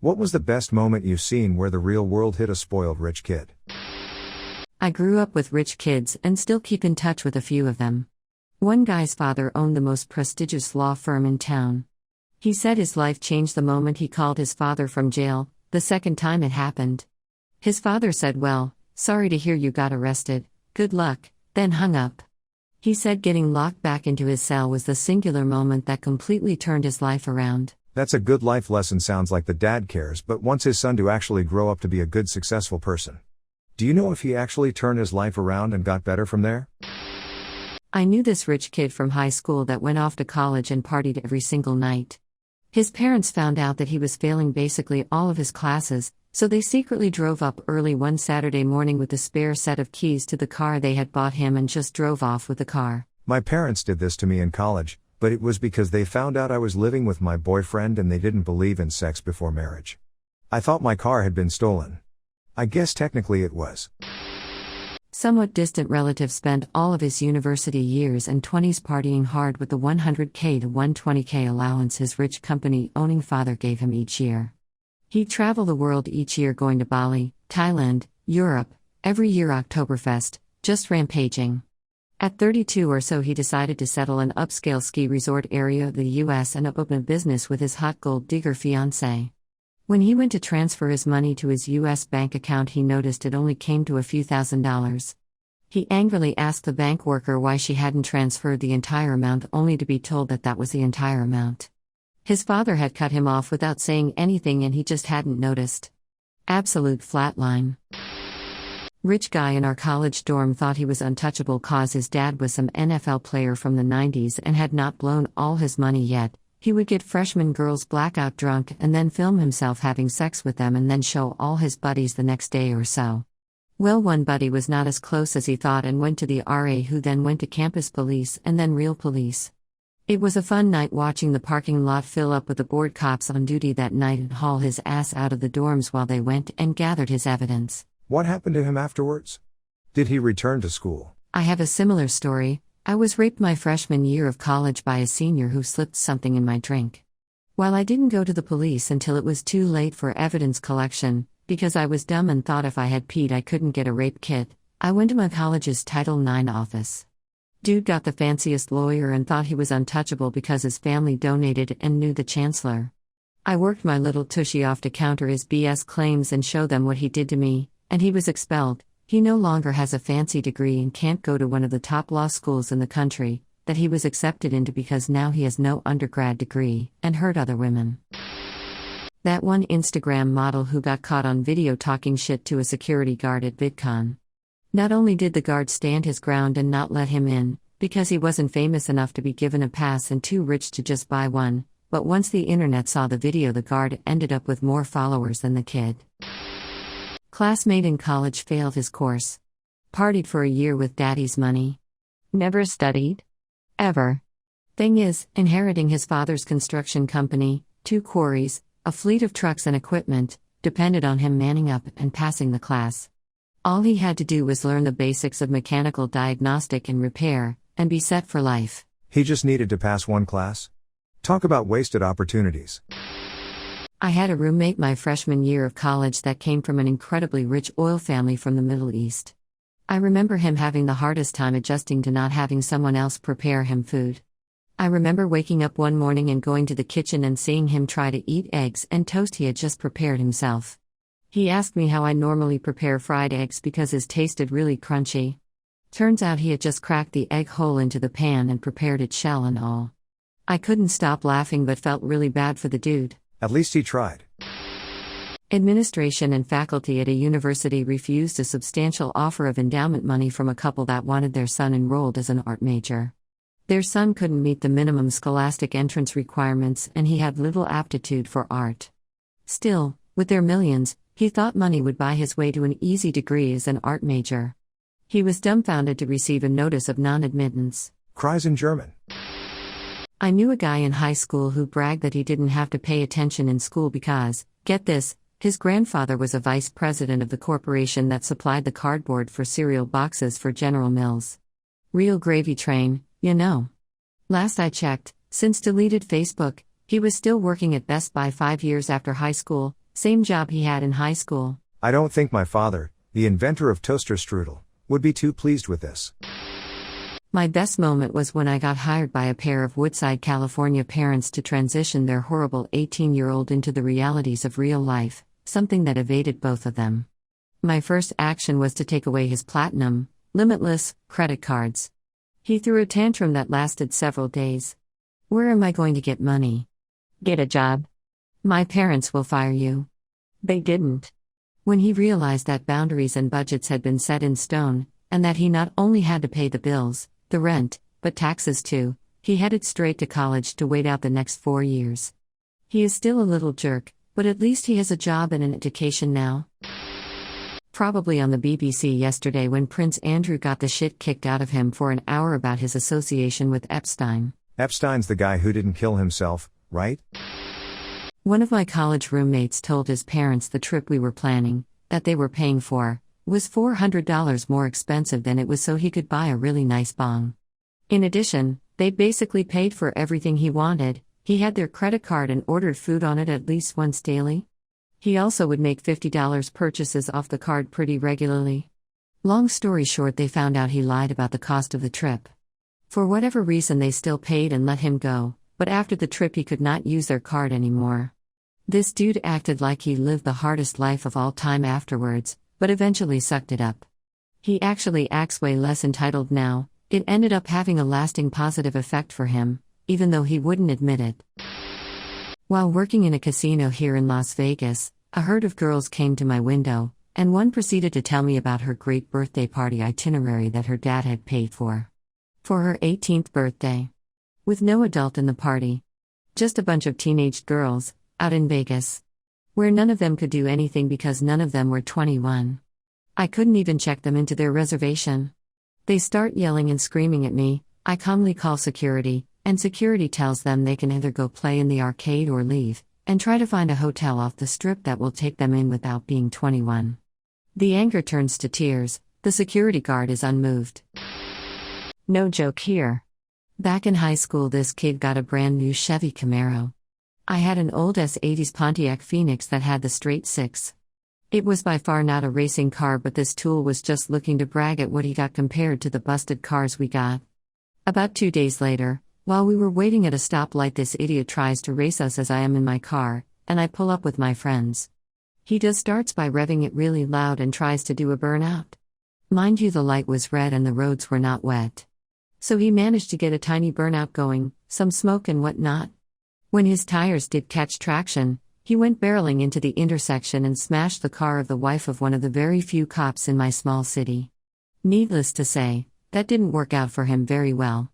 What was the best moment you've seen where the real world hit a spoiled rich kid? I grew up with rich kids and still keep in touch with a few of them. One guy's father owned the most prestigious law firm in town. He said his life changed the moment he called his father from jail, the second time it happened. His father said, "Well, sorry to hear you got arrested, good luck," then hung up. He said getting locked back into his cell was the singular moment that completely turned his life around. That's a good life lesson. Sounds like the dad cares but wants his son to actually grow up to be a good, successful person. Do you know if he actually turned his life around and got better from there? I knew this rich kid from high school that went off to college and partied every single night. His parents found out that he was failing basically all of his classes, so they secretly drove up early one Saturday morning with a spare set of keys to the car they had bought him and just drove off with the car. My parents did this to me in college, but it was because they found out I was living with my boyfriend and they didn't believe in sex before marriage. I thought my car had been stolen. I guess technically it was. Somewhat distant relatives spent all of his university years and 20s partying hard with the $100K to $120K allowance his rich company-owning father gave him each year. He'd travel the world each year, going to Bali, Thailand, Europe, every year Oktoberfest, just rampaging. At 32 or so he decided to settle an upscale ski resort area of the US and open a business with his hot gold digger fiancée. When he went to transfer his money to his US bank account, he noticed it only came to a few $1,000s. He angrily asked the bank worker why she hadn't transferred the entire amount, only to be told that that was the entire amount. His father had cut him off without saying anything and he just hadn't noticed. Absolute flatline. Rich guy in our college dorm thought he was untouchable cause his dad was some NFL player from the 90s and had not blown all his money yet. He would get freshman girls blackout drunk and then film himself having sex with them and then show all his buddies the next day or so. Well, one buddy was not as close as he thought and went to the RA, who then went to campus police and then real police. It was a fun night watching the parking lot fill up with the bored cops on duty that night and haul his ass out of the dorms while they went and gathered his evidence. What happened to him afterwards? Did he return to school? I have a similar story. I was raped my freshman year of college by a senior who slipped something in my drink. While I didn't go to the police until it was too late for evidence collection, because I was dumb and thought if I had peed I couldn't get a rape kit, I went to my college's Title IX office. Dude got the fanciest lawyer and thought he was untouchable because his family donated and knew the chancellor. I worked my little tushy off to counter his BS claims and show them what he did to me, and he was expelled. He no longer has a fancy degree and can't go to one of the top law schools in the country that he was accepted into because now he has no undergrad degree and hurt other women. That one Instagram model who got caught on video talking shit to a security guard at VidCon. Not only did the guard stand his ground and not let him in, because he wasn't famous enough to be given a pass and too rich to just buy one, but once the internet saw the video, the guard ended up with more followers than the kid. Classmate in college failed his course. Partied for a year with daddy's money. Never studied? Ever. Thing is, inheriting his father's construction company, 2 quarries, a fleet of trucks and equipment, depended on him manning up and passing the class. All he had to do was learn the basics of mechanical diagnostic and repair, and be set for life. He just needed to pass one class? Talk about wasted opportunities. I had a roommate my freshman year of college that came from an incredibly rich oil family from the Middle East. I remember him having the hardest time adjusting to not having someone else prepare him food. I remember waking up one morning and going to the kitchen and seeing him try to eat eggs and toast he had just prepared himself. He asked me how I normally prepare fried eggs because his tasted really crunchy. Turns out he had just cracked the egg hole into the pan and prepared it shell and all. I couldn't stop laughing but felt really bad for the dude. At least he tried. Administration and faculty at a university refused a substantial offer of endowment money from a couple that wanted their son enrolled as an art major. Their son couldn't meet the minimum scholastic entrance requirements and he had little aptitude for art. Still, with their millions, he thought money would buy his way to an easy degree as an art major. He was dumbfounded to receive a notice of non-admittance. Cries in German. I knew a guy in high school who bragged that he didn't have to pay attention in school because, get this, his grandfather was a vice president of the corporation that supplied the cardboard for cereal boxes for General Mills. Real gravy train, you know. Last I checked, since deleted Facebook, he was still working at Best Buy 5 years after high school, Same job he had in high school. I don't think my father, the inventor of toaster strudel, would be too pleased with this. My best moment was when I got hired by a pair of Woodside, California parents to transition their horrible 18-year-old into the realities of real life, something that evaded both of them. My first action was to take away his platinum, limitless, credit cards. He threw a tantrum that lasted several days. Where am I going to get money? Get a job. My parents will fire you. They didn't. When he realized that boundaries and budgets had been set in stone, and that he not only had to pay the bills, the rent, but taxes too, he headed straight to college to wait out the next 4 years. He is still a little jerk, but at least he has a job and an education now. Probably on the BBC yesterday when Prince Andrew got the shit kicked out of him for an hour about his association with Epstein. Epstein's the guy who didn't kill himself, right? One of my college roommates told his parents the trip we were planning, that they were paying for, was $400 more expensive than it was so he could buy a really nice bong. In addition, they basically paid for everything he wanted. He had their credit card and ordered food on it at least once daily. He also would make $50 purchases off the card pretty regularly. Long story short, they found out he lied about the cost of the trip. For whatever reason, they still paid and let him go, but after the trip he could not use their card anymore. This dude acted like he lived the hardest life of all time afterwards, but eventually sucked it up. He actually acts way less entitled now. It ended up having a lasting positive effect for him, even though he wouldn't admit it. While working in a casino here in Las Vegas, a herd of girls came to my window, and one proceeded to tell me about her great birthday party itinerary that her dad had paid for her 18th birthday. With no adult in the party. Just a bunch of teenage girls, out in Vegas. Where none of them could do anything because none of them were 21. I couldn't even check them into their reservation. They start yelling and screaming at me. I calmly call security, and security tells them they can either go play in the arcade or leave, and try to find a hotel off the strip that will take them in without being 21. The anger turns to tears. The security guard is unmoved. No joke here. Back in high school, this kid got a brand new Chevy Camaro. I had an old S80s Pontiac Phoenix that had the straight six. It was by far not a racing car, but this tool was just looking to brag at what he got compared to the busted cars we got. About 2 days later, while we were waiting at a stoplight, this idiot tries to race us as I am in my car, and I pull up with my friends. He just starts by revving it really loud and tries to do a burnout. Mind you, the light was red and the roads were not wet. So he managed to get a tiny burnout going, some smoke and whatnot. When his tires did catch traction, he went barreling into the intersection and smashed the car of the wife of one of the very few cops in my small city. Needless to say, that didn't work out for him very well.